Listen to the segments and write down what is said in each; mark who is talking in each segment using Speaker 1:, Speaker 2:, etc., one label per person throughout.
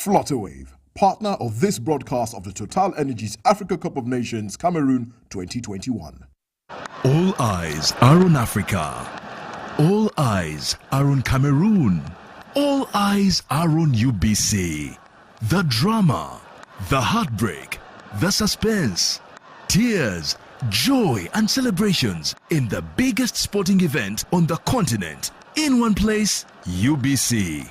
Speaker 1: Flutterwave, partner of this broadcast of the Total Energies Africa Cup of Nations Cameroon 2021.
Speaker 2: All eyes are on Africa. All eyes are on Cameroon. All eyes are on UBC. The drama, the heartbreak, the suspense, tears, joy and celebrations in the biggest sporting event on the continent. In one place, UBC.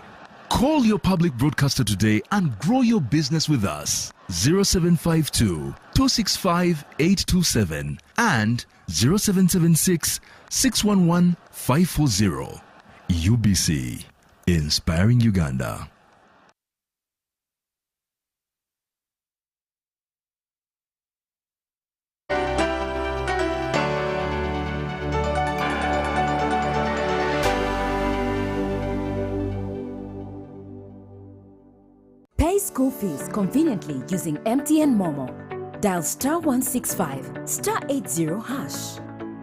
Speaker 2: Call your public broadcaster today and grow your business with us. 0752 265 827 and 0776 611 540. UBC, inspiring Uganda.
Speaker 3: Pay school fees conveniently using MTN Momo. Dial *165 *80#.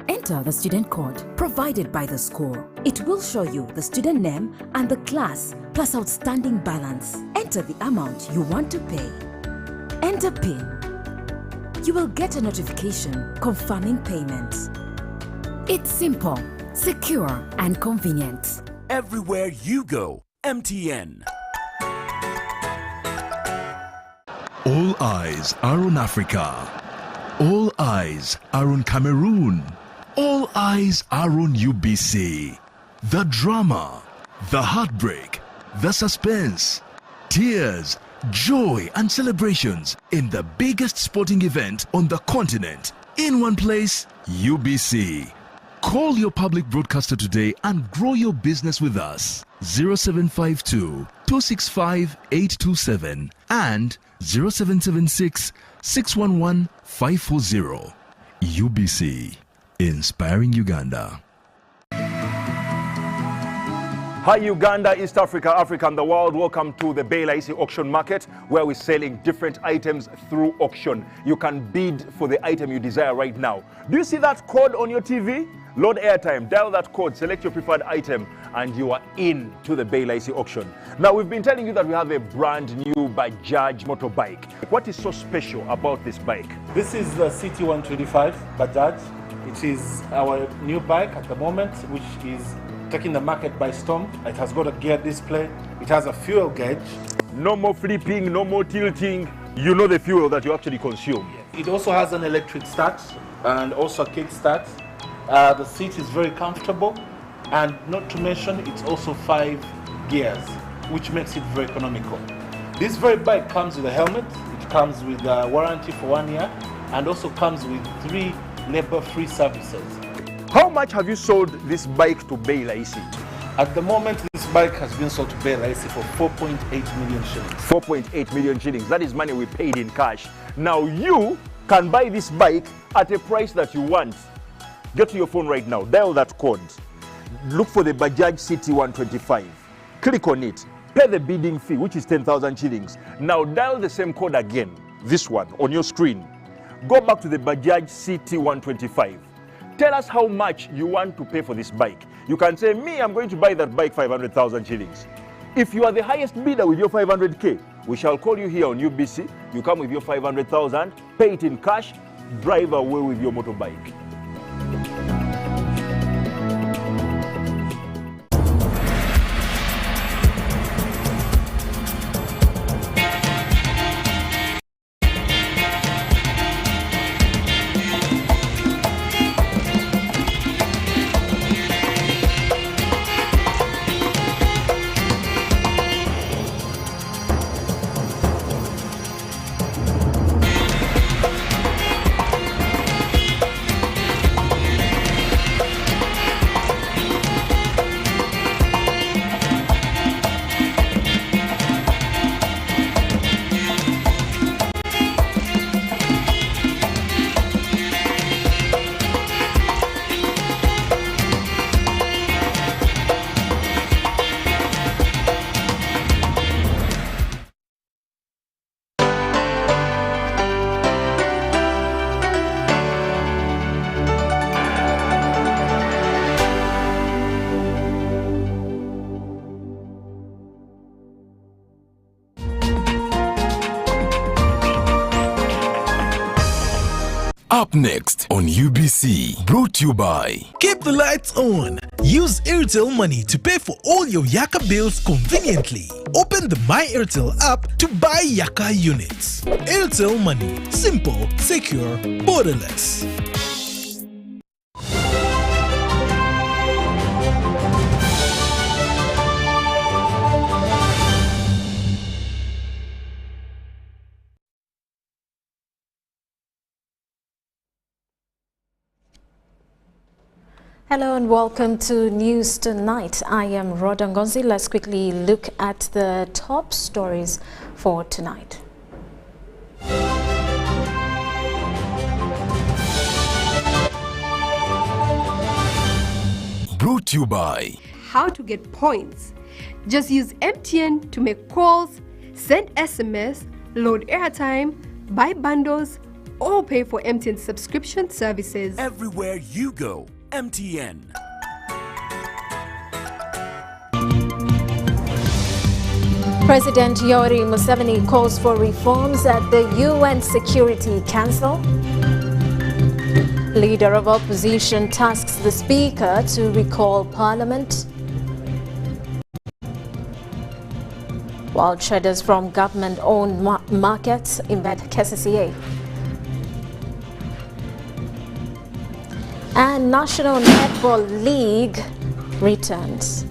Speaker 3: Enter the student code provided by the school. It will show you the student name and the class plus outstanding balance. Enter the amount you want to pay. Enter PIN. You will get a notification confirming payment. It's simple, secure, and convenient.
Speaker 4: Everywhere you go, MTN.
Speaker 2: All eyes are on Africa. All eyes are on Cameroon. All eyes are on UBC. The drama, the heartbreak, the suspense, tears, joy and celebrations in the biggest sporting event on the continent. In one place, UBC. Call your public broadcaster today and grow your business with us. 0752 265 827 and 0776 611 540. UBC, inspiring Uganda.
Speaker 5: Hi Uganda, East Africa, Africa and the world. Welcome to the Bayley auction market where we're selling different items through auction. You can bid for the item you desire right now. Do you see that code on your TV? Load airtime, dial that code, select your preferred item and you are in to the Bayley auction. Now we've been telling you that we have a brand new Bajaj motorbike. What is so special about this bike?
Speaker 6: This is the CT125 Bajaj. It is our new bike at the moment, which is taking the market by storm. It has got a gear display. It has a fuel gauge.
Speaker 5: No more flipping, no more tilting. You know the fuel that you actually consume.
Speaker 6: It also has an electric start and also a kick start. The seat is very comfortable, and not to mention it's also 5 gears, which makes it very economical. This very bike comes with a helmet. It comes with a warranty for 1 year and also comes with 3 labor-free services.
Speaker 5: How much have you sold this bike to Bayley?
Speaker 6: At the moment, this bike has been sold to Bayley for 4.8 million shillings.
Speaker 5: 4.8 million shillings. That is money we paid in cash. Now you can buy this bike at a price that you want. Get to your phone right now, dial that code. Look for the Bajaj CT125. Click on it. Pay the bidding fee, which is 10,000 shillings. Now dial the same code again, this one, on your screen. Go back to the Bajaj CT125. Tell us how much you want to pay for this bike. You can say, me, I'm going to buy that bike 500,000 shillings. If you are the highest bidder with your 500K, we shall call you here on UBC. You come with your 500,000, pay it in cash, drive away with your motorbike.
Speaker 2: Up next on UBC, brought to you by...
Speaker 7: Keep the lights on. Use Airtel Money to pay for all your Yaka bills conveniently. Open the My Airtel app to buy Yaka units. Airtel Money. Simple, secure, borderless.
Speaker 8: Hello and welcome to News Tonight. I am Rhoda Ngonzi. Let's quickly look at the top stories for tonight.
Speaker 2: Brought to you by...
Speaker 9: How to get points. Just use MTN to make calls, send SMS, load airtime, buy bundles, or pay for MTN subscription services.
Speaker 4: Everywhere you go, MTN.
Speaker 8: President Yoweri Museveni calls for reforms at the UN Security Council. Leader of opposition tasks the Speaker to recall Parliament. While traders from government-owned markets invade KCCA. And National Netball League returns.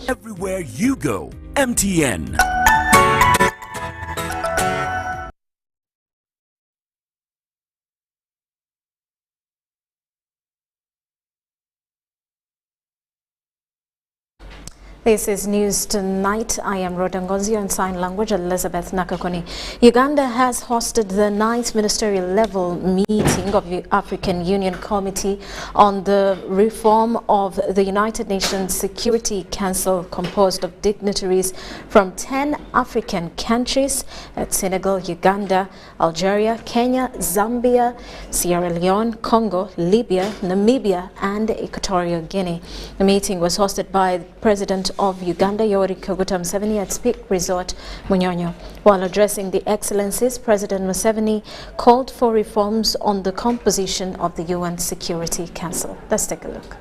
Speaker 4: Everywhere you go, MTN.
Speaker 8: This is News Tonight. I am Rhoda Ngonzi, on sign language Elizabeth Nakitene. Uganda has hosted the 9th ministerial level meeting of the African Union Committee on the reform of the United Nations Security Council, composed of dignitaries from 10 African countries at Senegal, Uganda, Algeria, Kenya, Zambia, Sierra Leone, Congo, Libya, Namibia and Equatorial Guinea. The meeting was hosted by President of Uganda, Yoweri Museveni, at Peak Resort, Munyonyo. While addressing the excellencies, President Museveni called for reforms on the composition of the UN Security Council. Let's take a look.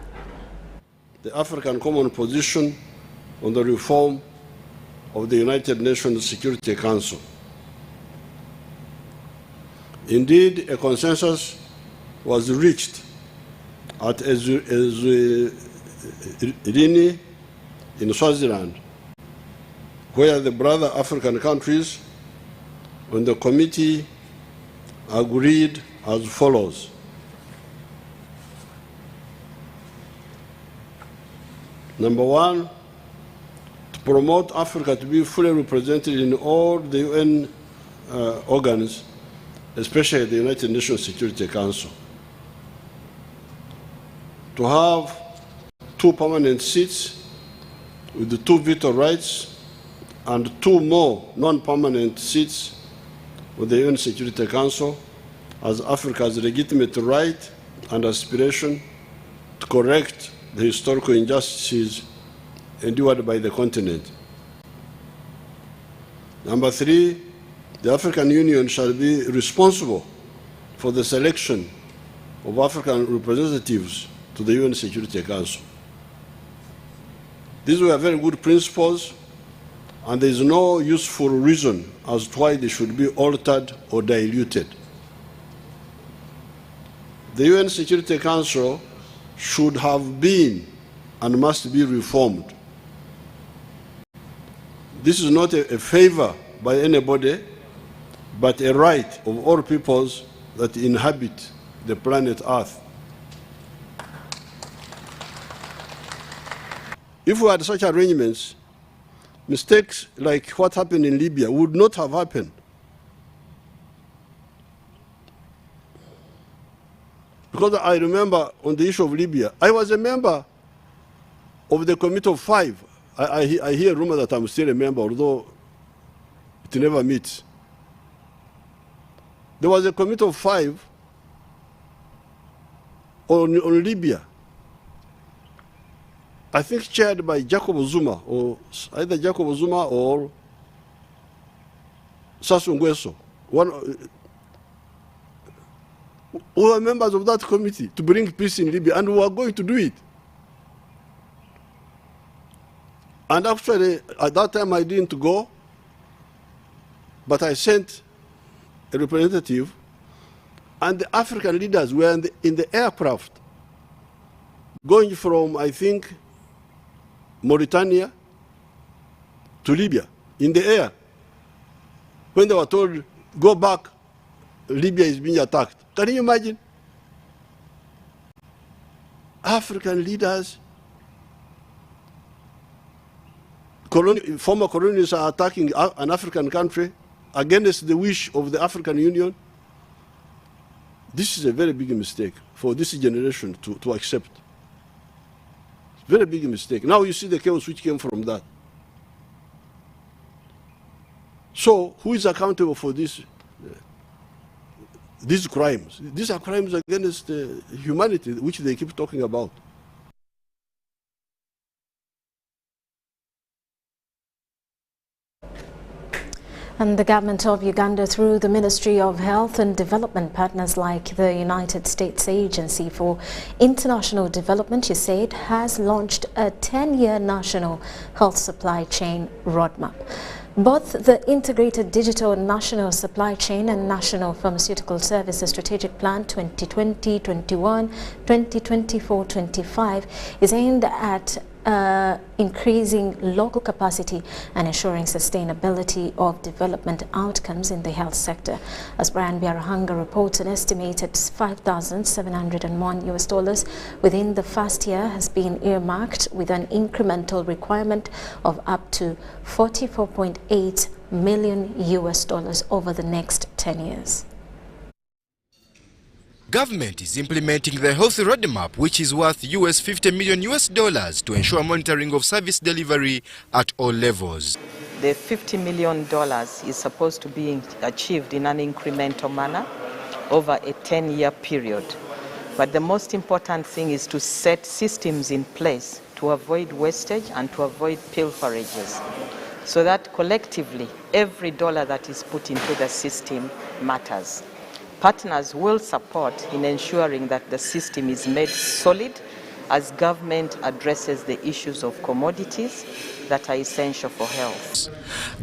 Speaker 10: The African Common Position on the reform of the United Nations Security Council. Indeed, a consensus was reached at Eswatini in Swaziland, where the brother African countries on the committee agreed as follows. Number one, to promote Africa to be fully represented in all the UN organs, especially the United Nations Security Council. To have 2 permanent seats with the 2 veto rights and 2 more non-permanent seats with the UN Security Council, as Africa's legitimate right and aspiration to correct the historical injustices endured by the continent. Number 3, the African Union shall be responsible for the selection of African representatives to the UN Security Council. These were very good principles, and there is no useful reason as to why they should be altered or diluted. The UN Security Council should have been and must be reformed. This is not a favor by anybody, but a right of all peoples that inhabit the planet Earth. If we had such arrangements, mistakes like what happened in Libya would not have happened. Because I remember on the issue of Libya, I was a member of the Committee of 5. I hear rumor that I'm still a member, although it never meets. There was a Committee of 5 on Libya. I think chaired by Jacob Zuma, or either Jacob Zuma or Sassou Nguesso. We were members of that committee to bring peace in Libya, and we were going to do it. And actually, at that time, I didn't go, but I sent a representative, and the African leaders were in the aircraft, going from, I think, Mauritania to Libya, in the air. When they were told, go back, Libya is being attacked. Can you imagine? African leaders, former colonials are attacking an African country against the wish of the African Union. This is a very big mistake for this generation to accept. Very big mistake. Now you see the chaos which came from that. So who is accountable for this? These crimes. These are crimes against humanity, which they keep talking about.
Speaker 8: And the government of Uganda, through the Ministry of Health and Development, partners like the United States Agency for International Development, USAID, has launched a 10-year national health supply chain roadmap. Both the Integrated Digital National Supply Chain and National Pharmaceutical Services Strategic Plan 2020-21, 2024-25 is aimed at increasing local capacity and ensuring sustainability of development outcomes in the health sector. As Brian Biarahanga reports, an estimated $5,701 within the first year has been earmarked, with an incremental requirement of up to $44.8 million over the next 10 years.
Speaker 11: Government is implementing the health roadmap, which is worth $50 million to ensure monitoring of service delivery at all levels.
Speaker 12: The $50 million is supposed to be achieved in an incremental manner over a 10-year period. But the most important thing is to set systems in place to avoid wastage and to avoid pilferages, so that collectively every dollar that is put into the system matters. Partners will support in ensuring that the system is made solid as government addresses the issues of commodities that are essential for health.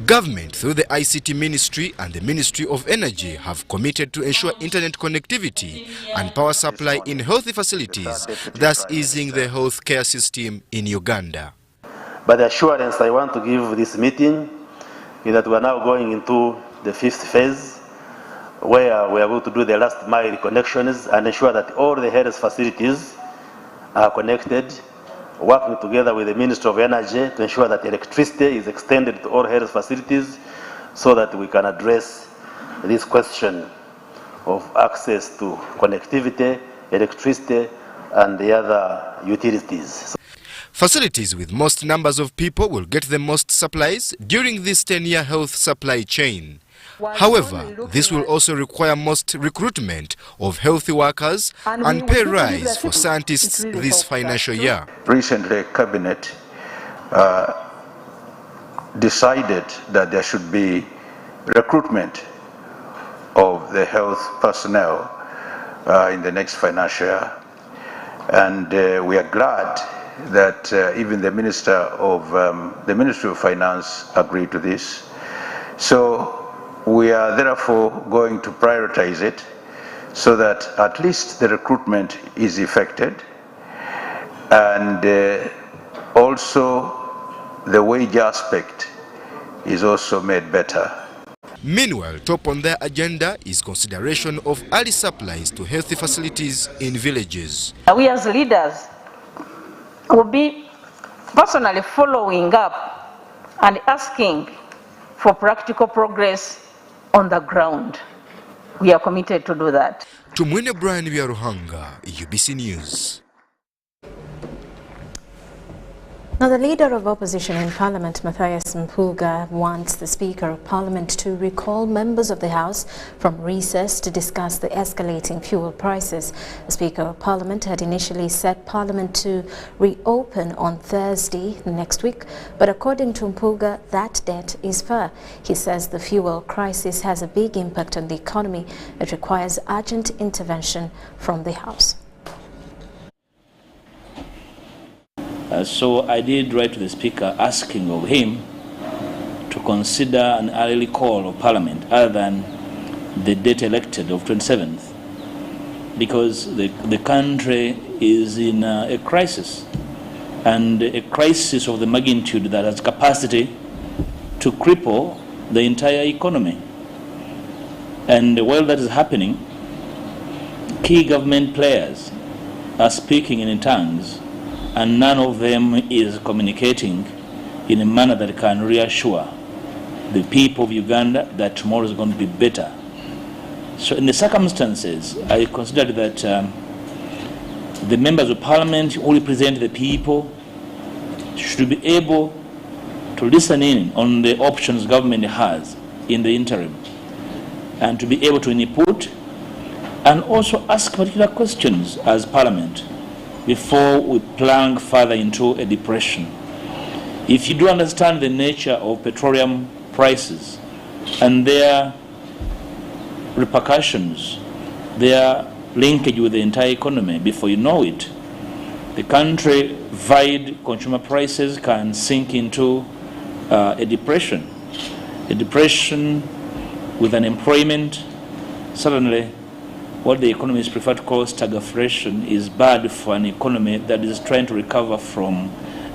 Speaker 11: Government, through the ICT Ministry and the Ministry of Energy, have committed to ensure internet connectivity and power supply in healthy facilities, thus easing the healthcare system in Uganda.
Speaker 13: But the assurance I want to give this meeting is that we are now going into the 5th phase, where we are going to do the last mile connections and ensure that all the health facilities are connected, working together with the Ministry of Energy to ensure that electricity is extended to all health facilities, so that we can address this question of access to connectivity, electricity, and the other utilities.
Speaker 11: Facilities with most numbers of people will get the most supplies during this 10-year health supply chain. However, this will also require most recruitment of healthy workers and pay rise for scientists this financial year.
Speaker 14: Recently, Cabinet decided that there should be recruitment of the health personnel in the next financial year. And we are glad that even the Ministry of Finance agreed to this. So we are therefore going to prioritize it so that at least the recruitment is effected, and also the wage aspect is also made better.
Speaker 11: Meanwhile, top on their agenda is consideration of early supplies to healthy facilities in villages.
Speaker 15: We as leaders will be personally following up and asking for practical progress on the ground. We are committed to do that.
Speaker 11: Tumwine Brian Biaruhanga, UBC News.
Speaker 8: Now, the leader of opposition in Parliament, Mathias Mpuga, wants the Speaker of Parliament to recall members of the House from recess to discuss the escalating fuel prices. The Speaker of Parliament had initially set Parliament to reopen on Thursday next week, but according to Mpuga, that date is far. He says the fuel crisis has a big impact on the economy. It requires urgent intervention from the House.
Speaker 16: So I did write to the Speaker asking of him to consider an early call of Parliament other than the date elected of 27th, because the country is in a crisis, and a crisis of the magnitude that has capacity to cripple the entire economy. And while that is happening, key government players are speaking in tongues, and none of them is communicating in a manner that can reassure the people of Uganda that tomorrow is going to be better. So in the circumstances, I considered that the members of Parliament who represent the people should be able to listen in on the options government has in the interim, and to be able to input and also ask particular questions as Parliament before we plunge further into a depression. If you do understand the nature of petroleum prices and their repercussions, their linkage with the entire economy, before you know it, the country-wide consumer prices can sink into a depression with unemployment. Suddenly, what the economists prefer to call stagflation is bad for an economy that is trying to recover from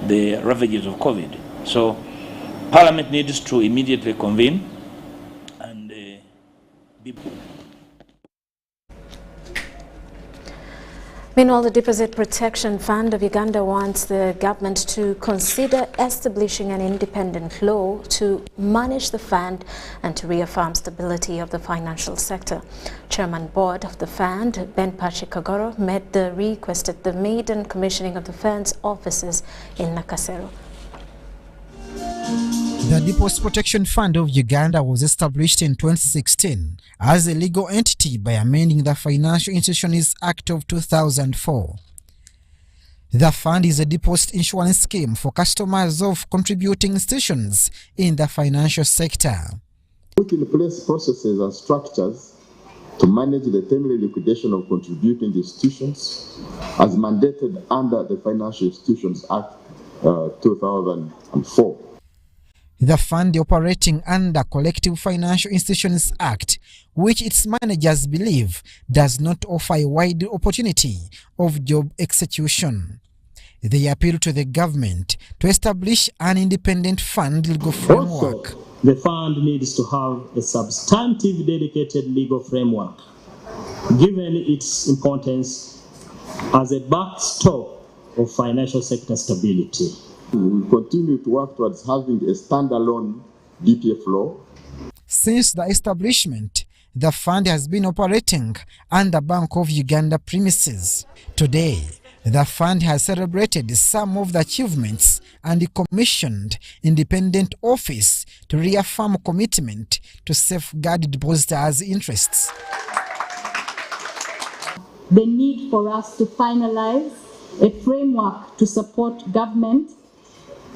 Speaker 16: the ravages of COVID. So Parliament needs to immediately convene and be...
Speaker 8: Meanwhile, the Deposit Protection Fund of Uganda wants the government to consider establishing an independent law to manage the fund and to reaffirm stability of the financial sector. Chairman Board of the fund, Ben Pachikagoro, made the request at the maiden commissioning of the fund's offices in Nakasero.
Speaker 17: The Deposit Protection Fund of Uganda was established in 2016 as a legal entity by amending the Financial Institutions Act of 2004. The fund is a deposit insurance scheme for customers of contributing institutions in the financial sector.
Speaker 18: Put in place processes and structures to manage the timely liquidation of contributing institutions as mandated under the Financial Institutions Act 2004.
Speaker 17: The fund operating under Collective Financial Institutions Act, which its managers believe does not offer a wide opportunity of job execution. They appeal to the government to establish an independent fund legal framework.
Speaker 19: Also, the fund needs to have a substantive dedicated legal framework, given its importance as a backstop of financial sector stability.
Speaker 18: We will continue to work towards having a standalone DPF law.
Speaker 17: Since the establishment, the fund has been operating under Bank of Uganda premises. Today, the fund has celebrated some of the achievements and commissioned independent office to reaffirm commitment to safeguard depositors' interests.
Speaker 20: The need for us to finalize a framework to support government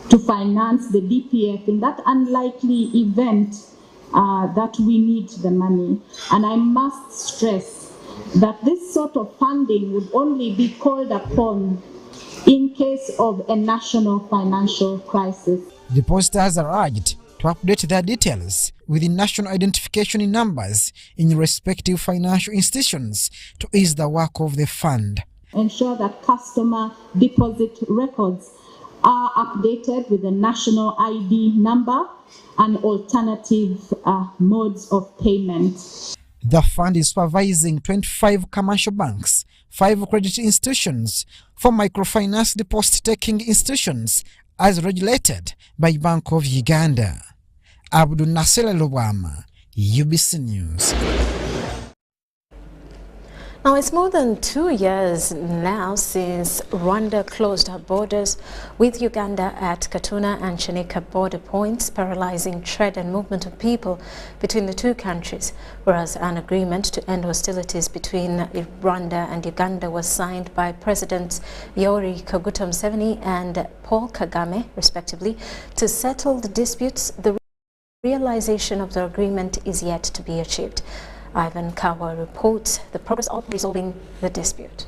Speaker 20: to finance the DPF in that unlikely event that we need the money. And I must stress that this sort of funding would only be called upon in case of a national financial crisis.
Speaker 17: Depositors are urged to update their details with the national identification numbers in respective financial institutions to ease the work of the fund.
Speaker 20: Ensure that customer deposit records are updated with a national ID number and alternative modes of payment.
Speaker 17: The fund is supervising 25 commercial banks, 5 credit institutions, 4 microfinance deposit-taking institutions as regulated by Bank of Uganda. Abdul Nasser Lobama, UBC News.
Speaker 8: Now, it's more than 2 years now since Rwanda closed her borders with Uganda at Katuna and Chenika border points, paralyzing trade and movement of people between the two countries, whereas an agreement to end hostilities between Rwanda and Uganda was signed by Presidents Yoweri Kaguta Museveni and Paul Kagame, respectively, to settle the disputes. The realization of the agreement is yet to be achieved. Ivan Kawa reports the progress of resolving the dispute.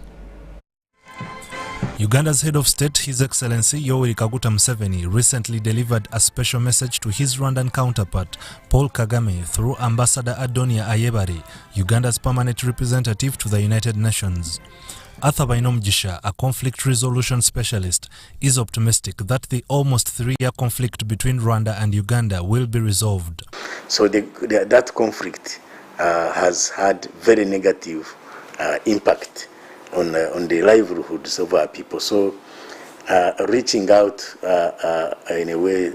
Speaker 21: Uganda's head of state, His Excellency Yoweri Kaguta Museveni, recently delivered a special message to his Rwandan counterpart, Paul Kagame, through Ambassador Adonia Ayebare, Uganda's permanent representative to the United Nations. Arthur Bainomjisha, a conflict resolution specialist, is optimistic that the almost 3-year conflict between Rwanda and Uganda will be resolved.
Speaker 22: So that conflict has had very negative impact on the livelihoods of our people. So reaching out in a way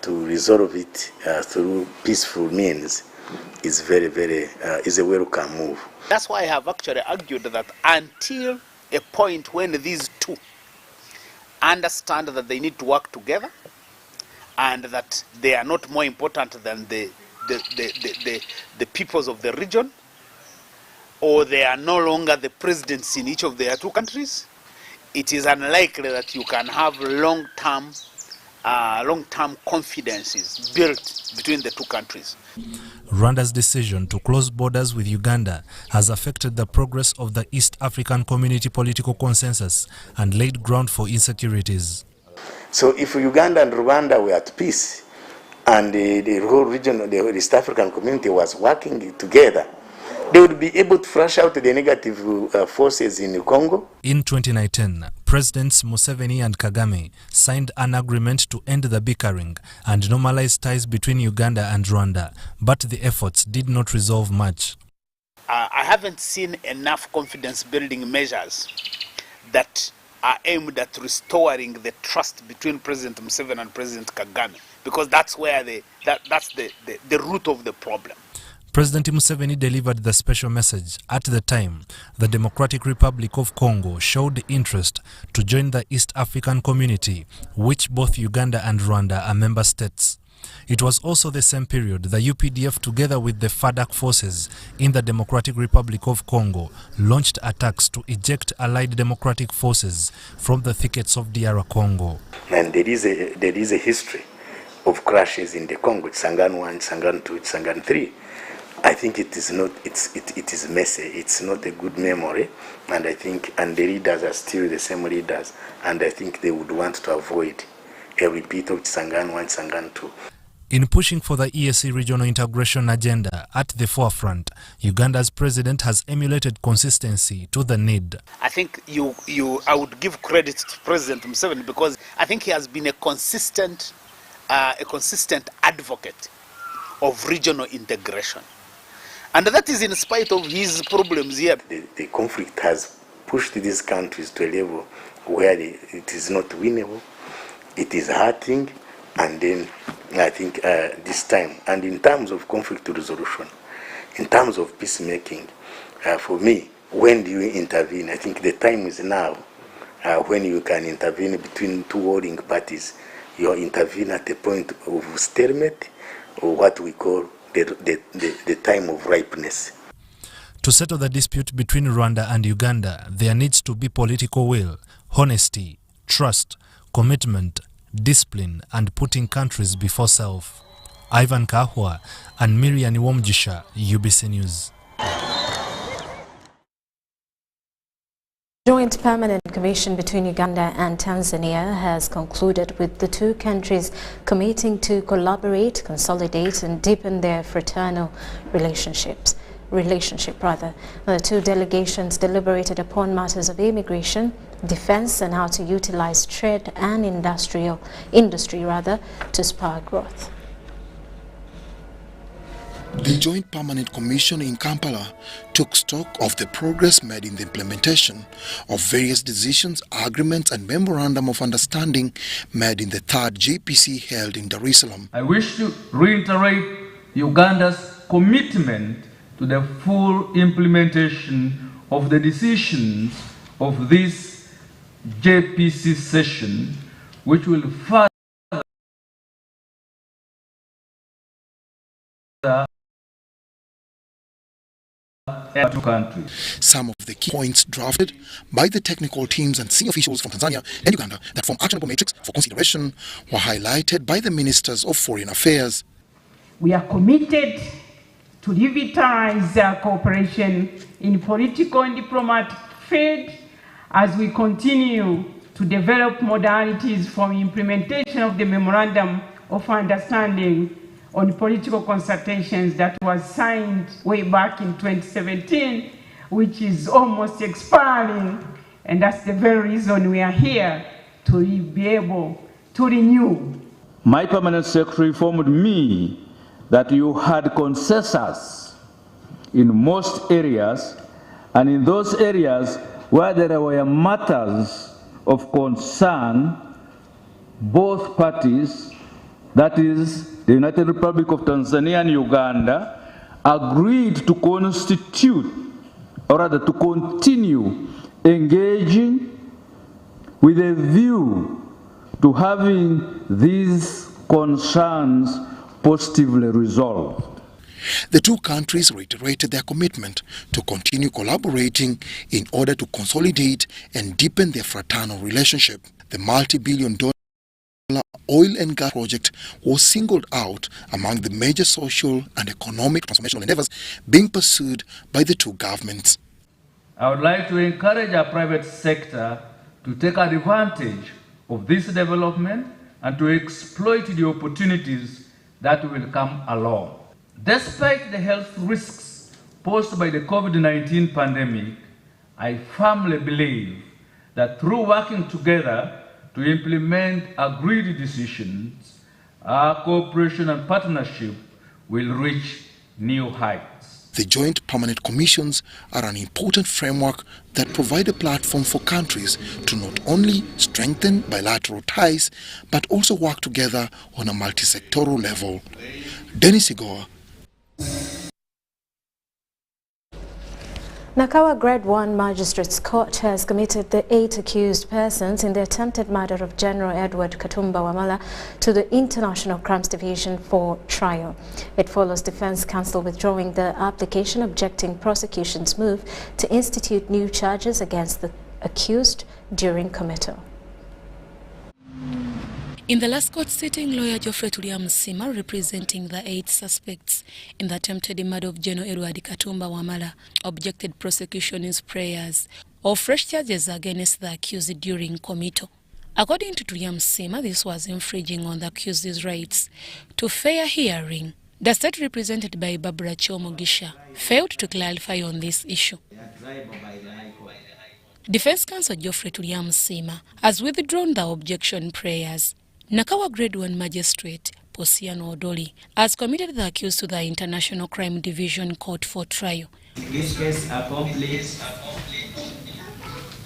Speaker 22: to resolve it through peaceful means is is a welcome move.
Speaker 23: That's why I have actually argued that until a point when these two understand that they need to work together and that they are not more important than the peoples of the region, or they are no longer the presidents in each of their two countries, it is unlikely that you can have long-term confidences built between the two countries.
Speaker 21: Rwanda's decision to close borders with Uganda has affected the progress of the East African Community political consensus and laid ground for insecurities.
Speaker 22: So if Uganda and Rwanda were at peace, and the whole region, the East African community was working together, they would be able to flush out the negative forces in Congo.
Speaker 21: In 2019, Presidents Museveni and Kagame signed an agreement to end the bickering and normalize ties between Uganda and Rwanda, but the efforts did not resolve much.
Speaker 23: I haven't seen enough confidence-building measures that are aimed at restoring the trust between President Museveni and President Kagame, because that's where that's the root of the problem.
Speaker 21: President Museveni delivered the special message. At the time, the Democratic Republic of Congo showed interest to join the East African community, which both Uganda and Rwanda are member states. It was also the same period the UPDF, together with the FADC forces in the Democratic Republic of Congo, launched attacks to eject allied democratic forces from the thickets of DR Congo.
Speaker 22: And there is a history of crashes in the Congo, Tsangano 1, Tsangano 2, Tsangano 3. I think it is not. It is messy. It's not a good memory, and I think the leaders are still the same leaders, and I think they would want to avoid a repeat of Tsangano 1, Tsangano 2.
Speaker 21: In pushing for the EAC regional integration agenda at the forefront, Uganda's president has emulated consistency to the need.
Speaker 23: I think I would give credit to President Museveni because I think he has been a consistent advocate of regional integration. And that is in spite of his problems here.
Speaker 22: The conflict has pushed these countries to a level where it is not winnable, it is hurting, and then I think this time, and in terms of conflict resolution, in terms of peacemaking, for me, when do you intervene? I think the time is now when you can intervene between two warring parties. You intervene at the point of stalemate, or what we call the time of ripeness.
Speaker 21: To settle the dispute between Rwanda and Uganda, there needs to be political will, honesty, trust, commitment, discipline, and putting countries before self. Ivan Kahwa and Marion Nakitene, UBC News.
Speaker 8: Joint Permanent Commission between Uganda and Tanzania has concluded with the two countries committing to collaborate, consolidate and deepen their fraternal relationship. The two delegations deliberated upon matters of immigration, defense and how to utilize trade and industry to spur growth.
Speaker 1: The Joint Permanent Commission in Kampala took stock of the progress made in the implementation of various decisions, agreements and memorandum of understanding made in the third JPC held in Dar es Salaam.
Speaker 24: I wish to reiterate Uganda's commitment to the full implementation
Speaker 3: of the decisions of this JPC session, which will further two countries.
Speaker 1: Some of the key points drafted by the technical teams and senior officials from Tanzania and Uganda that form actionable matrix for consideration were highlighted by the Ministers of Foreign Affairs.
Speaker 5: We are committed to revitalize our cooperation in political and diplomatic field as we continue to develop modalities for implementation of the Memorandum of Understanding on political consultations that was signed way back in 2017, which is almost expiring, and that's the very reason we are here, to be able to renew.
Speaker 3: My permanent secretary informed me that you had consensus in most areas, and in those areas where there were matters of concern, both parties, that is, the United Republic of Tanzania and Uganda, agreed to constitute, or rather to continue engaging with a view to having these concerns positively resolved.
Speaker 1: The two countries reiterated their commitment to continue collaborating in order to consolidate and deepen their fraternal relationship. The multi-billion-dollar oil and gas project was singled out among the major social and economic transformational endeavors being pursued by the two governments.
Speaker 3: I would like to encourage our private sector to take advantage of this development and to exploit the opportunities that will come along. Despite the health risks posed by the COVID-19 pandemic, I firmly believe that through working together to implement agreed decisions, our cooperation and partnership will reach new heights.
Speaker 1: The Joint Permanent Commissions are an important framework that provide a platform for countries to not only strengthen bilateral ties, but also work together on a multi-sectoral level. Dennis Igoa.
Speaker 8: Nakawa Grade 1 Magistrates Court has committed the 8 accused persons in the attempted murder of General Edward Katumba Wamala to the International Crimes Division for trial. It follows defense counsel withdrawing the application objecting prosecution's move to institute new charges against the accused during committal.
Speaker 6: In the last court sitting, lawyer Geoffrey Msima, representing the 8 suspects in the attempted murder of General Edward Katumba Wamala, objected prosecution's prayers of fresh charges against the accused during committal. According to Msima, this was infringing on the accused's rights to fair hearing. The state, represented by Barbara Chomogisha, failed to clarify on this issue. Defense counsel Geoffrey Msima has withdrawn the objection prayers. Nakawa Grade 1 Magistrate Posiano Odoli has committed the accused to the International Crime Division Court for trial.
Speaker 24: This case accomplished,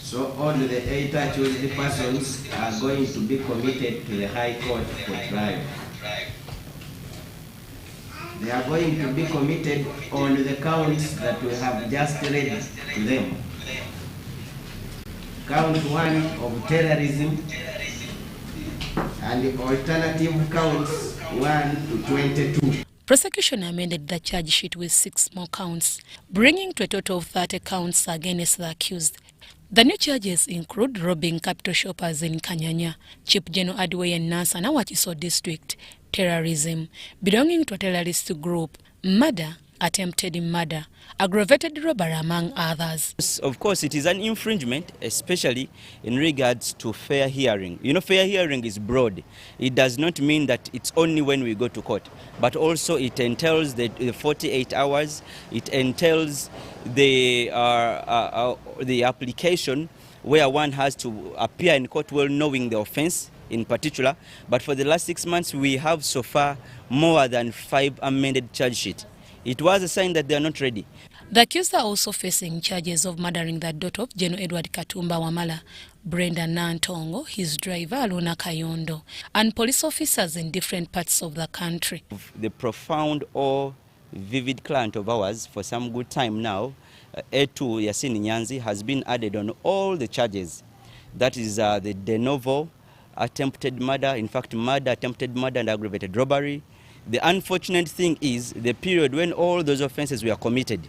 Speaker 24: so all the 8 accused persons are going to be committed to the High Court for trial. They are going to be committed on the counts that we have just read to them. Count 1 of terrorism, and the alternative counts 1 to 22.
Speaker 6: Prosecution amended the charge sheet with 6 more counts, bringing to a total of 30 counts against the accused. The new charges include robbing capital shoppers in Kanyanya, Chief General Adway and Nasa Wachiso district, terrorism, belonging to a terrorist group, murder, attempted murder, aggravated robbery, among others.
Speaker 25: Of course, it is an infringement, especially in regards to fair hearing. You know, fair hearing is broad. It does not mean that it's only when we go to court, but also it entails the 48 hours. It entails the application where one has to appear in court well knowing the offense in particular. But for the last 6 months, we have so far more than 5 amended charge sheets. It was a sign that they are not ready.
Speaker 6: The accused are also facing charges of murdering the daughter of General Edward Katumba Wamala, Brenda Nantongo, his driver Aluna Kayondo, and police officers in different parts of the country.
Speaker 25: The profound or vivid client of ours for some good time now A2 Yasin Nyanzi has been added on all the charges. That is the de novo attempted murder, in fact murder, attempted murder and aggravated robbery. The unfortunate thing is the period when all those offenses were committed,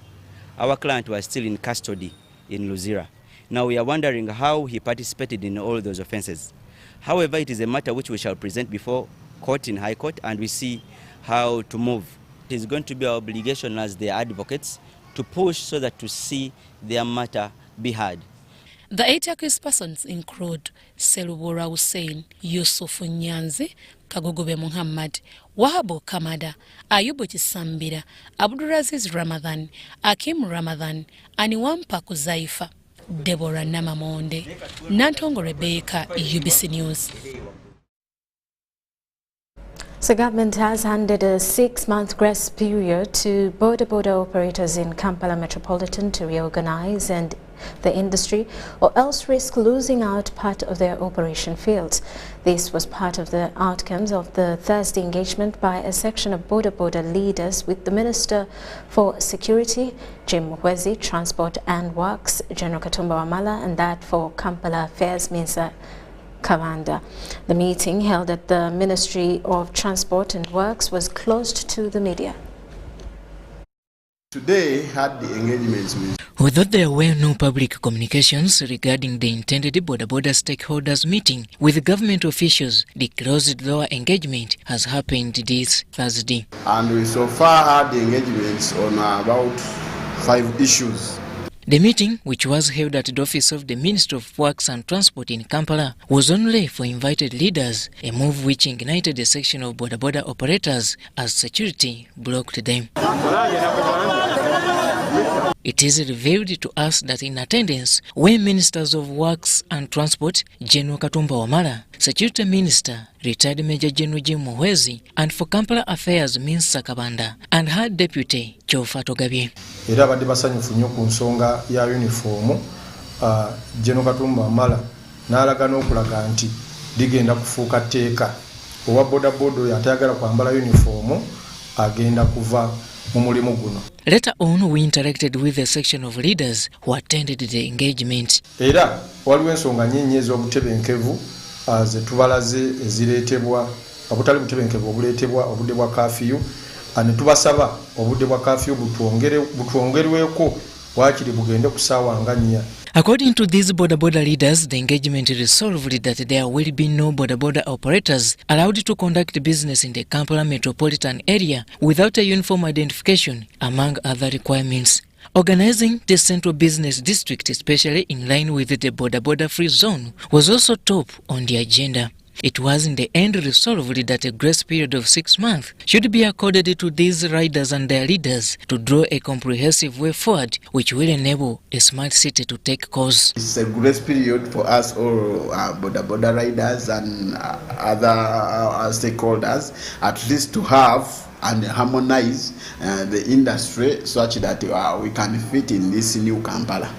Speaker 25: our client was still in custody in Luzira. Now we are wondering how he participated in all those offenses. However, it is a matter which we shall present before court in High Court, and we see how to move. It is going to be our obligation as their advocates to push so that to see their matter be heard.
Speaker 6: The 8 accused persons include Selubura Hussein, Yusuf Nyanzi, Kagogobe Muhammad, Wahabo Kamada, Ayubu Chisambira, Abdulaziz Ramadan, Akim Ramadan, Aniwampa Kuzaifa, Deborah Namamonde, Nantongo Rebecca, UBC News.
Speaker 8: So government has handed a 6-month grace period to Boda operators in Kampala Metropolitan to reorganize and the industry or else risk losing out part of their operation fields. This was part of the outcomes of the Thursday engagement by a section of Boda leaders with the Minister for Security, Jim Muhwezi, Transport and Works, General Katumba Wamala, and that for Kampala Affairs, Minsa Kavanda. The meeting held at the Ministry of Transport and Works was closed to the media.
Speaker 2: Today had the engagements with.
Speaker 4: Although there were no public communications regarding the intended Boda stakeholders meeting with government officials, the closed-door engagement has happened this Thursday.
Speaker 2: And we so far had the engagements on about 5 issues.
Speaker 4: The meeting, which was held at the office of the Minister of Works and Transport in Kampala, was only for invited leaders, a move which ignited a section of Boda operators as security blocked them. It is revealed to us that in attendance were Ministers of Works and Transport, General Katumba Wamala, Security Minister, Retired Major General Jim Muhwezi, and for Kampala Affairs, Minsa Kavanda, and her Deputy, Chofa Togabye.
Speaker 7: Era badde basanyufu nnyo ku nsonga ya uniform. General Katumba Wamala n'alaga n'okulaga nti ligenda kufuuka tteeka. Owa boda oyo atayagala kwambala uniform agenda kuva mu mulimu guno.
Speaker 4: Later on, we interacted with a section of leaders who attended the engagement.
Speaker 7: Era waliwo ensonga nnyingi ez'obutebenkevu ze tubalaze ezireetebwa obutali butebenkevu obuleetebwa obudde bwa kafyu, ne tubasaba obudde bwa kafyu butwongerweko waakiri bugende ku ssaawa nga 4.
Speaker 4: According to these Boda leaders, the engagement resolved that there will be no Boda operators allowed to conduct business in the Kampala metropolitan area without a uniform identification, among other requirements. Organizing the central business district, especially in line with the Boda free zone, was also top on the agenda. It was in the end resolved that a grace period of 6 months should be accorded to these riders and their leaders to draw a comprehensive way forward which will enable a smart city to take course.
Speaker 2: It's a grace period for us all Boda riders and other stakeholders, at least to have and harmonize the industry such that we can fit in this new Kampala.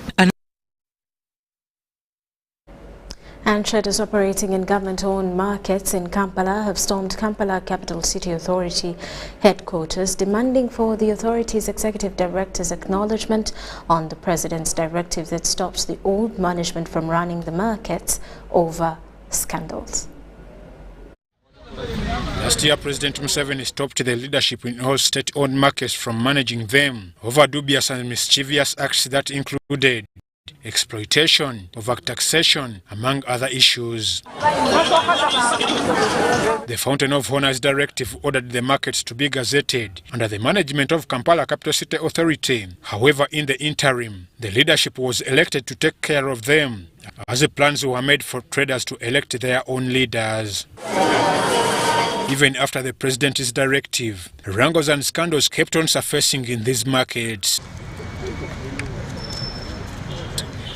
Speaker 8: And traders operating in government-owned markets in Kampala have stormed Kampala Capital City Authority headquarters, demanding for the authority's executive director's acknowledgement on the president's directive that stops the old management from running the markets over scandals.
Speaker 9: Last year, President Museveni stopped the leadership in all state-owned markets from managing them over dubious and mischievous acts that included exploitation, overtaxation, among other issues. The Fountain of Honours Directive ordered the markets to be gazetted under the management of Kampala Capital City Authority. However, in the interim, the leadership was elected to take care of them, as the plans were made for traders to elect their own leaders. Even after the president's directive, wrangles and scandals kept on surfacing in these markets.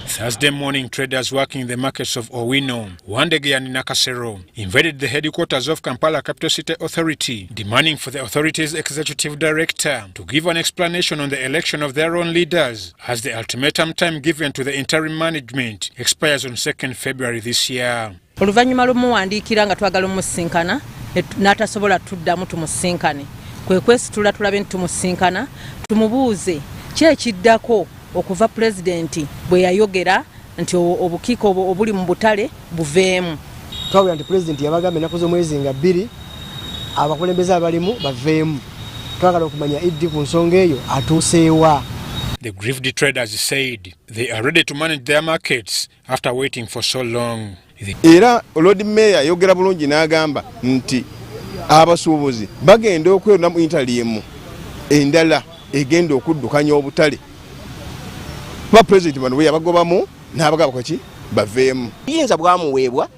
Speaker 9: Thursday morning, traders working in the markets of Owino, Wandege and Nakasero invaded the headquarters of Kampala Capital City Authority, demanding for the authority's executive director to give an explanation on the election of their own leaders, as the ultimatum time given to the interim management expires on 2nd February this year.
Speaker 10: Oluvannyuma lumuwandiikira nga twagala omusinkana n'atasobola tuddamu tumusinkane. Kwe kwesitula tulabe nti tumusinkana tumubuuze ki ekiddako okuva pulezidenti bwe yayogera nti obukiiko obuli mu butale buveemu.
Speaker 11: Twawulira nti pulezidenti yabagamba ennaku z'omwezi nga 2 abakulembeze abalimu baveemu. Twagala okumanya Idi ku nsonga eyo atuuseewa.
Speaker 9: The grieved traders said they are ready to manage their markets after waiting for so long.
Speaker 12: Era Lord Mayor yogera bulungi n'agamba nti abasuubuzi bagenda okwera mu interim endala egenda okuddukanya obutale. Ba president bano bwe yabagobamu n'abagaba kwaki baveemu.
Speaker 13: Yinza bwamuweebwa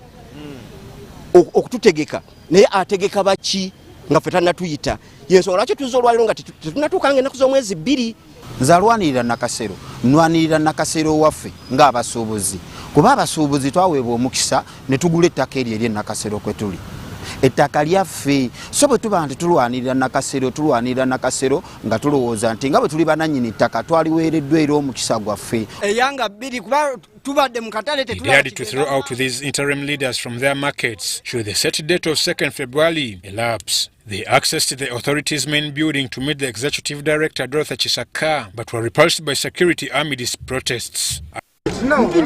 Speaker 13: okututegeka naye ategeka baki nga ffe tannatuyita. Yensonga lwaki tuzza olwaliro nga tetunnatuukanga ennaku z'omwezi 2.
Speaker 14: Nze alwanirira Nakasero, nwanirira Nakasero waffe ng'abasuubuzi. Kuba abasuubuzi twaweebwa omukisa ne tugula ettaka eryo ery'e Nakasero kwe tuli. Ettaka lyaffe, so bwe tuba nti tulwanirira Nakasero nga tulowooza nti nga bwe tuli banannyini ttaka twaliweereddwa era omukisa gwaffe.
Speaker 13: Eyanga 2 kuba tubadde mu katale
Speaker 9: They dared to throw out these interim leaders from their markets should the set date of 2nd February elapse. They accessed the authorities' main building to meet the executive director Dorothy Chisaka, but were repulsed by security amidst protests. As they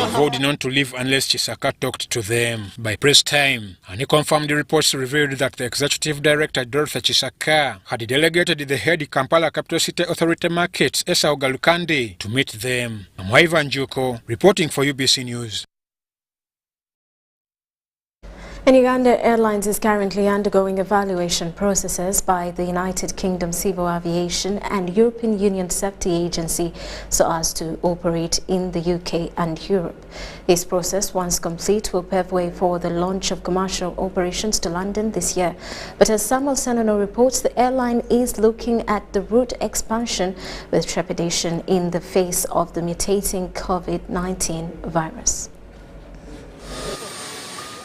Speaker 9: vowed not to leave unless Chisaka talked to them. By press time, unconfirmed reports revealed that the executive director Dorothy Chisaka had delegated the head Kampala Capital City Authority Markets Esa Ogalukande to meet them. I'm Ivan Juko, reporting for UBC News.
Speaker 8: And Uganda Airlines is currently undergoing evaluation processes by the United Kingdom Civil Aviation and European Union Safety Agency so as to operate in the UK and Europe. This process, once complete, will pave way for the launch of commercial operations to London this year. But as Samuel Senono reports, the airline is looking at the route expansion with trepidation in the face of the mutating COVID-19 virus.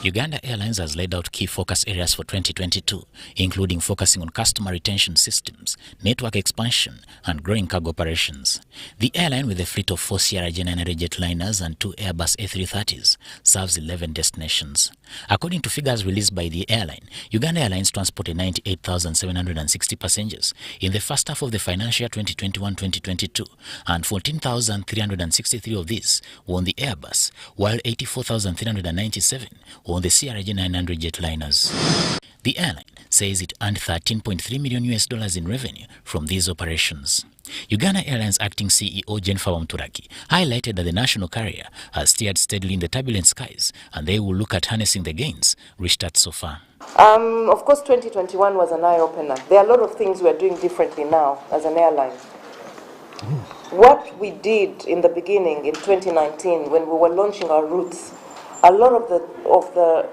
Speaker 15: Uganda Airlines has laid out key focus areas for 2022, including focusing on customer retention systems, network expansion, and growing cargo operations. The airline, with a fleet of 4 Sierra Leone jetliners and 2 Airbus A330s, serves 11 destinations. According to figures released by the airline, Uganda Airlines transported 98,760 passengers in the first half of the financial year 2021-2022, and 14,363 of these were on the Airbus, while 84,397 were on the CRJ-900 jetliners. The airline says it earned $13.3 million in revenue from these operations. Uganda Airlines acting CEO Jennifer Wamturaki highlighted that the national carrier has steered steadily in the turbulent skies, and they will look at harnessing the gains reached at so far.
Speaker 26: Of course, 2021 was an eye-opener. There are a lot of things we are doing differently now as an airline. What we did in the beginning in 2019 when we were launching our routes, a lot of the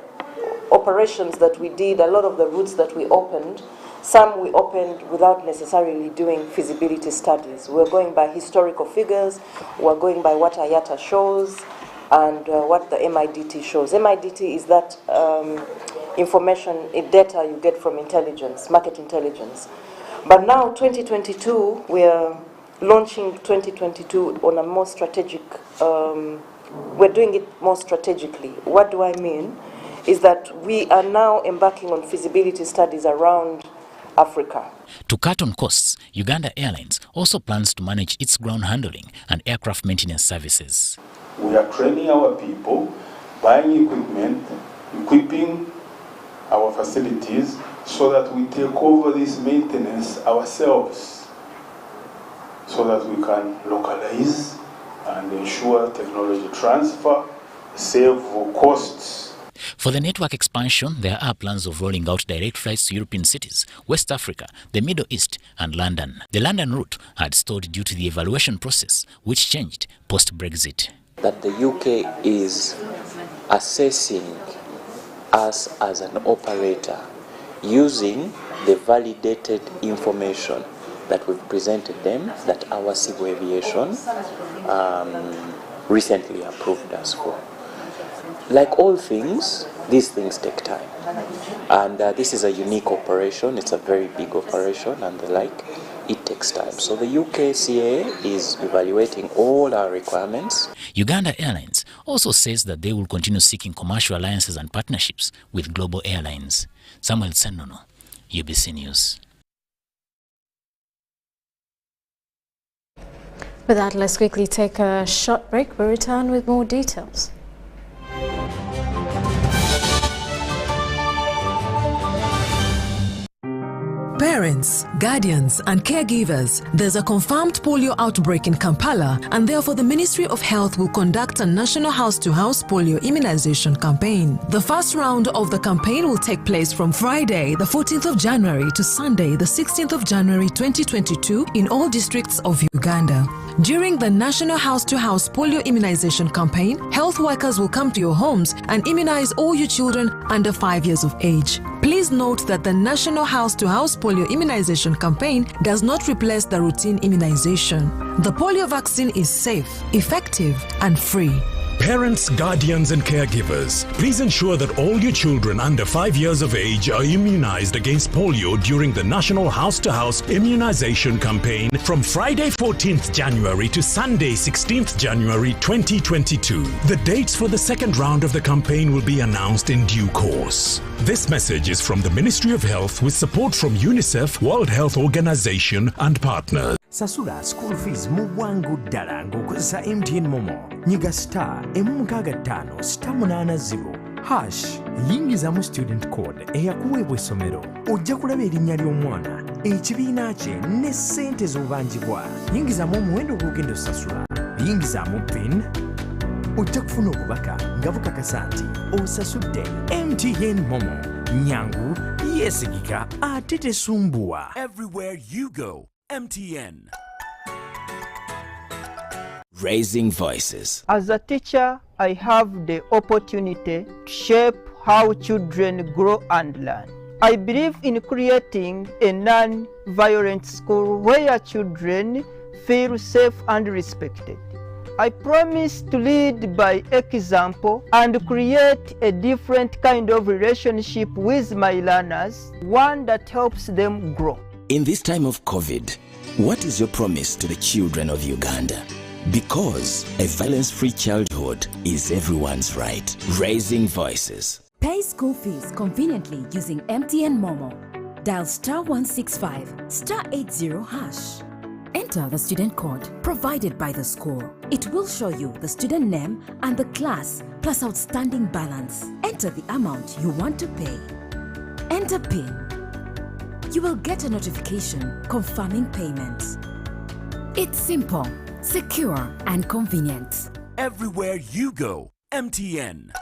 Speaker 26: operations that we did, a lot of the routes that we opened, some we opened without necessarily doing feasibility studies. We're going by historical figures, we're going by what IATA shows, and what the MIDT shows. MIDT is that information, data you get from intelligence, market intelligence. But now, 2022, we're launching 2022 on a more strategic, we're doing it more strategically. What do I mean? Is that we are now embarking on feasibility studies around Africa.
Speaker 15: To cut on costs, Uganda Airlines also plans to manage its ground handling and aircraft maintenance services.
Speaker 27: We are training our people, buying equipment, equipping our facilities so that we take over this maintenance ourselves, so that we can localize and ensure technology transfer, save costs.
Speaker 15: For the network expansion, there are plans of rolling out direct flights to European cities, West Africa, the Middle East, and London. The London route had stalled due to the evaluation process, which changed post-Brexit.
Speaker 28: That the UK is assessing us as an operator using the validated information that we've presented them, that our civil aviation recently approved us for. Like all things, these things take time. And this is a unique operation, it's a very big operation and the like, it takes time. So the UK CAA is evaluating all our requirements.
Speaker 15: Uganda Airlines also says that they will continue seeking commercial alliances and partnerships with global airlines. Samuel Senono, UBC News.
Speaker 8: With that, let's quickly take a short break. We'll return with more details.
Speaker 16: Parents, guardians and caregivers, there's a confirmed polio outbreak in Kampala, and therefore the Ministry of Health will conduct a national house-to-house polio immunization campaign. The first round of the campaign will take place from Friday, the 14th of January to Sunday, the 16th of January 2022 in all districts of Uganda. During the national house-to-house polio immunization campaign, health workers will come to your homes and immunize all your children under 5 years of age. Please note that the national house-to-house polio immunization campaign does not replace the routine immunization. The polio vaccine is safe, effective, and free.
Speaker 17: Parents, guardians and caregivers, please ensure that all your children under 5 years of age are immunized against polio during the National House-to-House Immunization Campaign from Friday 14th January to Sunday 16th January 2022. The dates for the second round of the campaign will be announced in due course. This message is from the Ministry of Health with support from UNICEF, World Health Organization and partners.
Speaker 18: Sasula school fees mu bwangu ddala ng'okozesa MTN Momo. Nyiga star *5 star 80 # yingizamu student code eyakuweebwa essomero. Ojja kulaba erinnya ly'omwana, ekibiina kye ne ssente z'obanjibwa. Yingizamu omuwendo gw'ogenda osasula. Yingizamu PIN. Ojja kufuna obubaka nga bukakasa nti osasudde. MTN Momo. Nyangu, yeesigika ate tesumbuwa.
Speaker 19: Everywhere you go. MTN.
Speaker 20: Raising voices.
Speaker 21: As a teacher, I have the opportunity to shape how children grow and learn. I believe in creating a non-violent school where children feel safe and respected. I promise to lead by example and create a different kind of relationship with my learners, one that helps them grow.
Speaker 20: In this time of COVID, what is your promise to the children of Uganda? Because a violence-free childhood is everyone's right. Raising voices.
Speaker 22: Pay school fees conveniently using MTN Momo. Dial *165 *80 #. Enter the student code provided by the school. It will show you the student name and the class plus outstanding balance. Enter the amount you want to pay. Enter PIN. You will get a notification confirming payment. It's simple, secure, and convenient.
Speaker 19: Everywhere you go, MTN.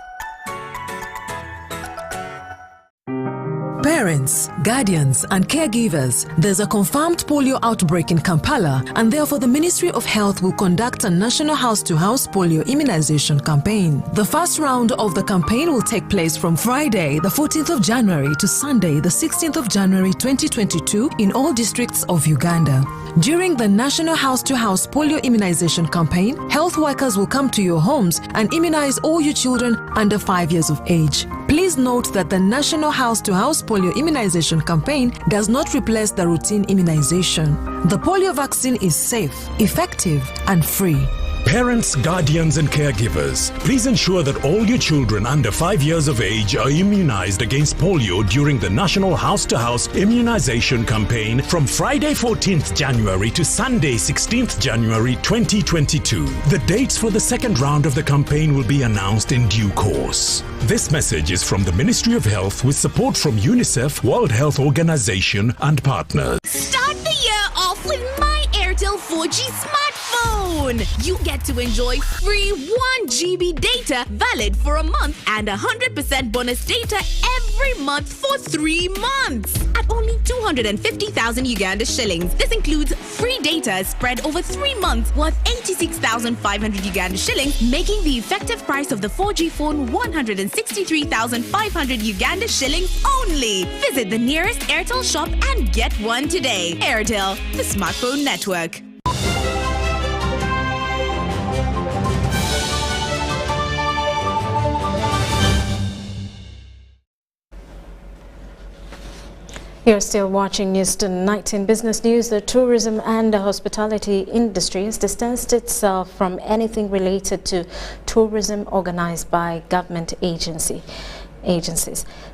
Speaker 16: Parents, guardians and caregivers, there's a confirmed polio outbreak in Kampala, and therefore the Ministry of Health will conduct a national house-to-house polio immunization campaign. The first round of the campaign will take place from Friday, the 14th of January to Sunday, the 16th of January 2022 in all districts of Uganda. During the national house-to-house polio immunization campaign, health workers will come to your homes and immunize all your children under 5 years of age. Please note that the national house-to-house polio immunization campaign does not replace the routine immunization. The polio vaccine is safe, effective, and free.
Speaker 17: Parents, guardians and caregivers, please ensure that all your children under 5 years of age are immunized against polio during the National House-to-House Immunization Campaign from Friday 14th January to Sunday 16th January 2022. The dates for the second round of the campaign will be announced in due course. This message is from the Ministry of Health with support from UNICEF, World Health Organization and partners.
Speaker 23: Start the year off with my Airtel 4G smartphone. You get to enjoy free 1 GB data valid for a month and 100% bonus data every month for 3 months at only 250,000 Uganda shillings. This includes free data spread over 3 months worth 86,500 Uganda shillings, making the effective price of the 4G phone 163,500 Uganda shillings only. Visit the nearest Airtel shop and get one today. Airtel, the smartphone network.
Speaker 8: You're still watching News Tonight. In business news, the tourism and the hospitality industry has distanced itself from anything related to tourism organized by government agencies.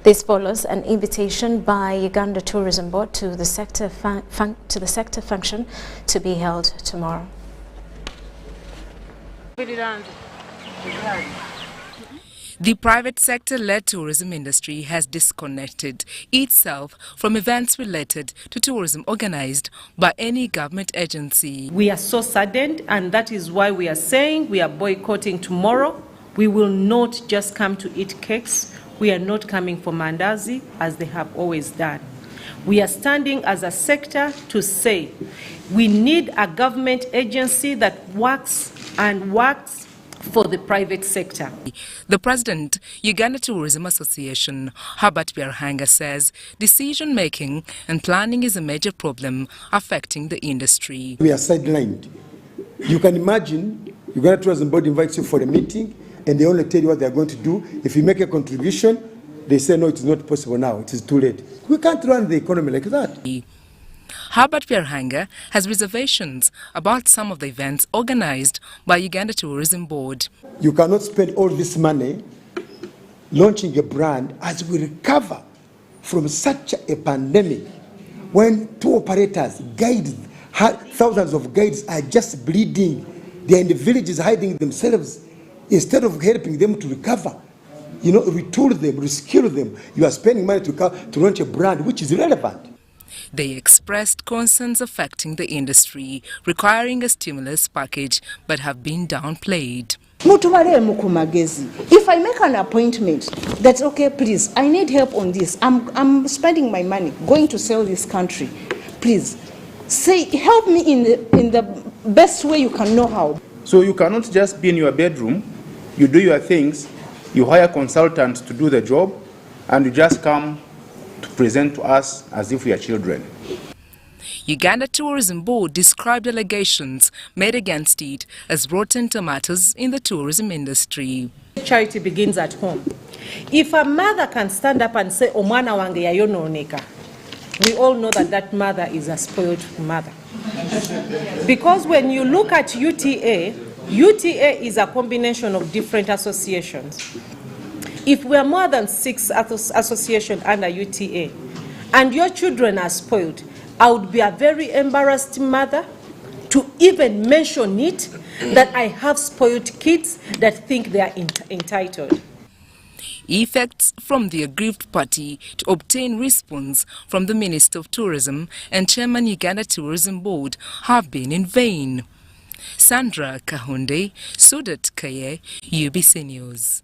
Speaker 8: This follows an invitation by Uganda Tourism Board to the sector function to be held tomorrow.
Speaker 1: The private sector-led tourism industry has disconnected itself from events related to tourism organized by any government agency.
Speaker 10: We are so saddened, and that is why we are saying we are boycotting tomorrow. We will not just come to eat cakes. We are not coming for mandazi as they have always done. We are standing as a sector to say we need a government agency that works for the private sector.
Speaker 1: The president, Uganda Tourism Association, Herbert Byarhanga, says decision-making and planning is a major problem affecting the industry.
Speaker 3: We are sidelined. You can imagine Uganda Tourism Board invites you for a meeting and they only tell you what they are going to do. If you make a contribution, they say, no, it is not possible now, it is too late. We can't run the economy like that.
Speaker 1: Herbert Byarhanga has reservations about some of the events organized by Uganda Tourism Board.
Speaker 3: You cannot spend all this money launching a brand as we recover from such a pandemic when tour operators, guides, thousands of guides are just bleeding. They are in the villages hiding themselves. Instead of helping them to recover, retool them, reskill them, you are spending money to launch a brand which is irrelevant.
Speaker 1: They expressed concerns affecting the industry, requiring a stimulus package, but have been downplayed.
Speaker 4: If I make an appointment, that's okay, please, I need help on this. I'm spending my money going to sell this country. Please, say, help me in the best way you can know how.
Speaker 5: So you cannot just be in your bedroom, you do your things, you hire consultants to do the job, and you just come to present to us as if we are children.
Speaker 1: Uganda Tourism Board described allegations made against it as rotten tomatoes in the tourism industry.
Speaker 10: Charity begins at home. If a mother can stand up and say, "Omwana wange yayononeka," we all know that that mother is a spoiled mother. Because when you look at UTA is a combination of different associations. If we are more than 6 associations under UTA and your children are spoiled, I would be a very embarrassed mother to even mention it, that I have spoiled kids that think they are entitled.
Speaker 1: Effects from the aggrieved party to obtain response from the Minister of Tourism and Chairman Uganda Tourism Board have been in vain. Sandra Kahunde, Sudat Kaye, UBC News.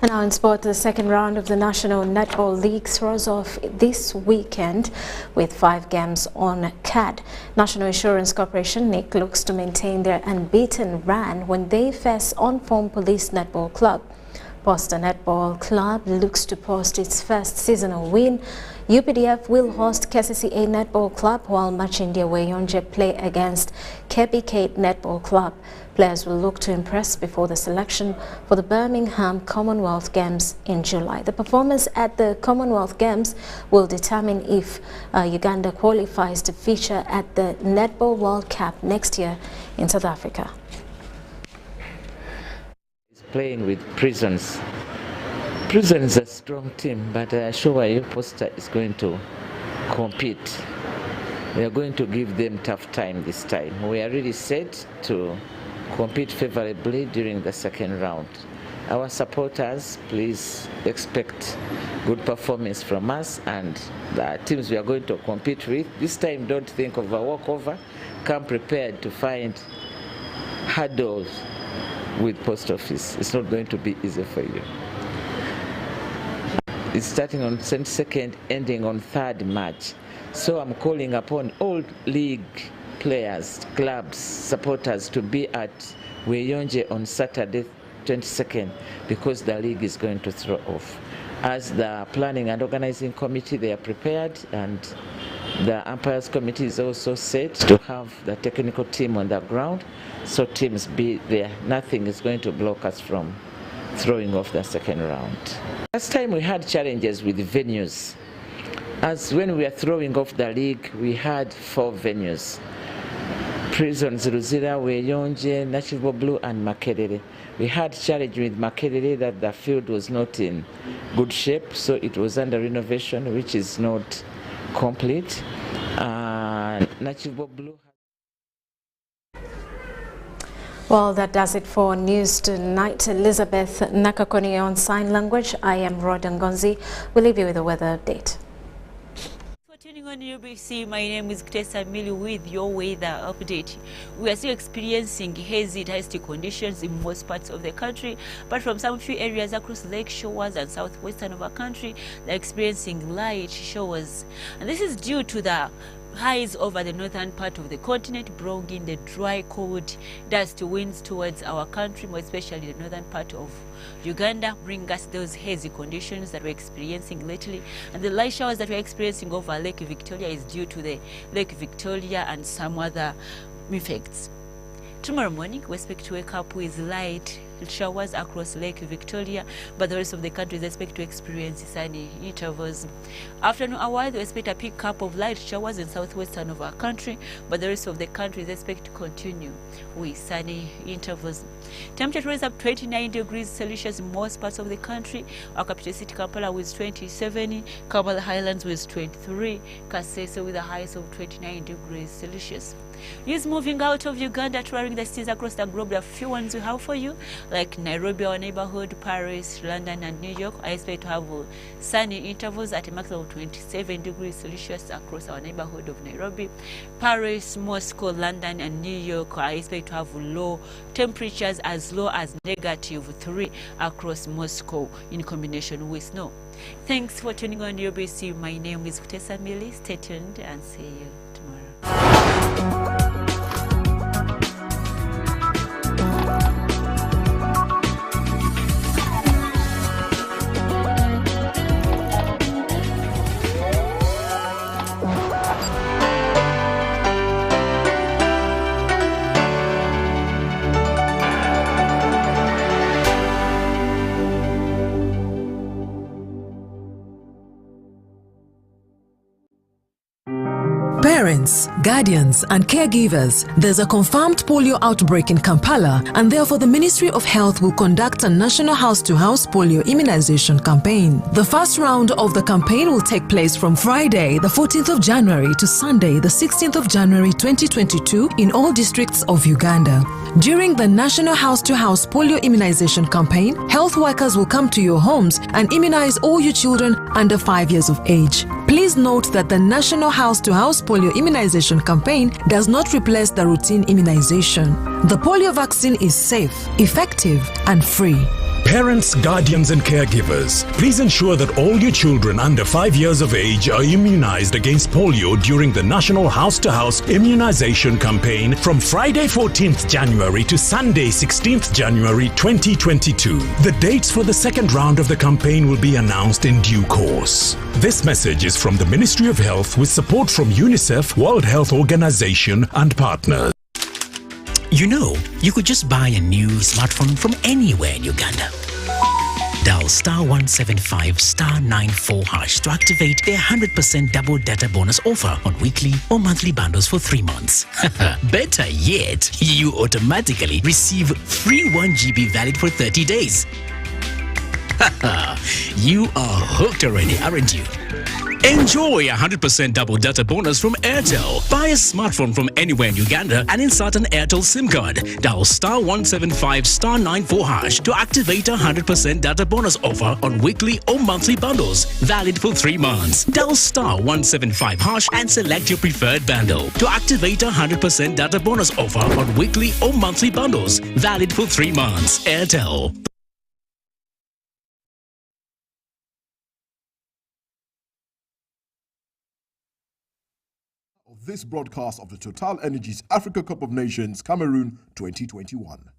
Speaker 8: And now in sport, the second round of the National Netball League throws off this weekend with 5 games on CAD. National Insurance Corporation, NIC, looks to maintain their unbeaten run when they face on-form Police Netball Club. Posta Netball Club looks to post its first seasonal win. UPDF will host KCCA Netball Club while Machindia Weyonje play against KBK Netball Club. Players will look to impress before the selection for the Birmingham Commonwealth Games in July. The performance at the Commonwealth Games will determine if Uganda qualifies to feature at the Netball World Cup next year in South Africa.
Speaker 6: Playing with Prisons. Prison is a strong team, but I assure you Posta is going to compete. We are going to give them tough time this time. We are really set to compete favorably during the second round. Our supporters, please expect good performance from us and the teams we are going to compete with. This time, don't think of a walkover. Come prepared to find hurdles with Post Office. It's not going to be easy for you. It's starting on 22nd, ending on 3rd March. So I'm calling upon all league players, clubs, supporters to be at Weyonje on Saturday 22nd because the league is going to throw off. As the planning and organizing committee, they are prepared, and the umpires committee is also set to have the technical team on the ground, so teams be there. Nothing is going to block us from throwing off the second round. Last time we had challenges with venues. As when we are throwing off the league, we had 4 venues. prisons, Ruzira, Weyonje, Nachivo Blue, and Makerere. We had challenge with Makerere that the field was not in good shape, so it was under renovation, which is not complete. Nachivo Blue.
Speaker 8: Well, that does it for News Tonight. Elizabeth Nakitene on sign language. I am Rhoda Ngonzi. We'll leave you with a weather update.
Speaker 2: Tuning on UBC, my name is Tessa Mili with your weather update. We are still experiencing hazy dusty conditions in most parts of the country, but from some few areas across lake shores and southwestern of our country, they're experiencing light showers. And this is due to the highs over the northern part of the continent, bringing the dry, cold, dusty winds towards our country, more especially the northern part of Uganda, bring us those hazy conditions that we're experiencing lately. And the light showers that we're experiencing over Lake Victoria is due to the Lake Victoria and some other effects. Tomorrow morning, we expect to wake up with light showers across Lake Victoria, but the rest of the country is expected to experience sunny intervals. Afternoon hours, we expect a pick up of light showers in southwestern of our country, but the rest of the country is expected to continue with sunny intervals. Temperature is up 29 degrees Celsius in most parts of the country. Our capital city Kampala with 27, Kampala Highlands with 23, Kasese with a highs of 29 degrees Celsius. News moving out of Uganda, touring the cities across the globe. There are few ones we have for you, like Nairobi, our neighborhood, Paris, London, and New York. I expect to have sunny intervals at a maximum of 27 degrees Celsius across our neighborhood of Nairobi. Paris, Moscow, London, and New York, I expect to have low temperatures as low as -3 across Moscow in combination with snow. Thanks for tuning on UBC. My name is Tessa Mili. Stay tuned and see you tomorrow.
Speaker 16: Parents, guardians and caregivers, there's a confirmed polio outbreak in Kampala, and therefore the Ministry of Health will conduct a national house-to-house polio immunization campaign. The first round of the campaign will take place from Friday, the 14th of January to Sunday, the 16th of January 2022 in all districts of Uganda. During the national house-to-house polio immunization campaign, health workers will come to your homes and immunize all your children under 5 years of age. Please note that the national house-to-house polio immunization campaign does not replace the routine immunization. The polio vaccine is safe, effective, and free.
Speaker 17: Parents, guardians and caregivers, please ensure that all your children under 5 years of age are immunized against polio during the National House-to-House Immunization Campaign from Friday 14th January to Sunday 16th January 2022. The dates for the second round of the campaign will be announced in due course. This message is from the Ministry of Health with support from UNICEF, World Health Organization and partners.
Speaker 7: You know, you could just buy a new smartphone from anywhere in Uganda. Dial *175*94# to activate their 100% double data bonus offer on weekly or monthly bundles for 3 months. Better yet, you automatically receive free 1 GB valid for 30 days. You are hooked already, aren't you? Enjoy a 100% double data bonus from Airtel. Buy a smartphone from anywhere in Uganda and insert an Airtel SIM card. Dial *175*94# to activate a 100% data bonus offer on weekly or monthly bundles, valid for 3 months. Dial *175# and select your preferred bundle to activate a 100% data bonus offer on weekly or monthly bundles, valid for 3 months. Airtel.
Speaker 11: This broadcast of the Total Energies Africa Cup of Nations Cameroon 2021.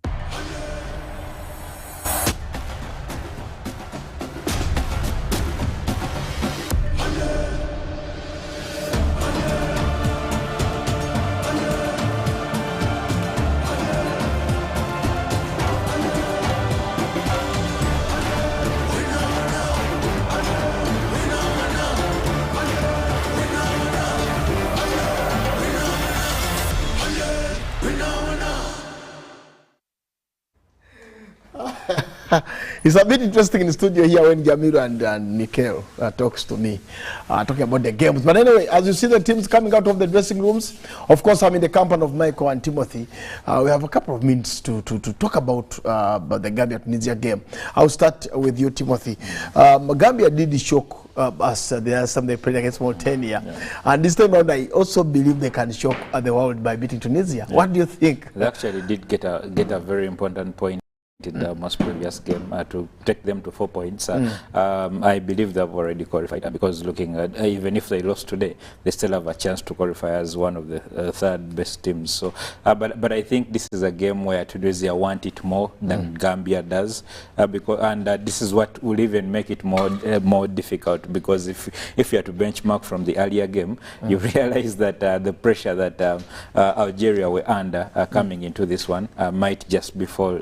Speaker 3: It's a bit interesting in the studio here when Jamilu and Mikel talks to me, talking about the games. But anyway, as you see the teams coming out of the dressing rooms, of course, I'm in the company of Michael and Timothy. We have a couple of minutes to talk about the Gambia-Tunisia game. I'll start with you, Timothy. Gambia did shock us. There are some they played against Mauritania. Yeah. And this time around, I also believe they can shock the world by beating Tunisia. Yeah. What do you think?
Speaker 9: They actually did get a very important point in the most previous game to take them to 4 points. I believe they've already qualified because looking at even if they lost today, they still have a chance to qualify as one of the third best teams. So, but I think this is a game where Tunisia want it more than Gambia does, and this is what will even make it more difficult, because if you are to benchmark from the earlier game, you realize that the pressure that Algeria were under coming into this one might just befall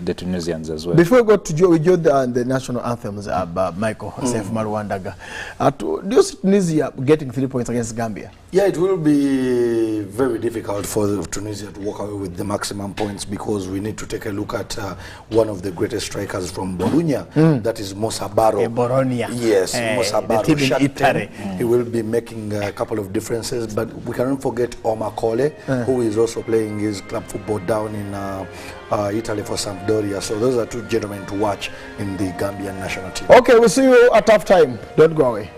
Speaker 9: the Tunisians as well. Before we go to
Speaker 3: the national anthems, Michael, Saif Marwandaga, do you see Tunisia getting 3 points against Gambia?
Speaker 12: Yeah, it will be very difficult for Tunisia to walk away with the maximum points, because we need to take a look at one of the greatest strikers from Bologna, that is Moussa Barrow.
Speaker 3: Bologna.
Speaker 12: Yes, Moussa Barrow.
Speaker 3: The team in Italy.
Speaker 12: He will be making a couple of differences, but we cannot forget Omar Kole, who is also playing his club football down in Italy for Sampdoria. So those are two gentlemen to watch in the Gambian national team.
Speaker 3: Okay, we'll see you at half time. Don't go away.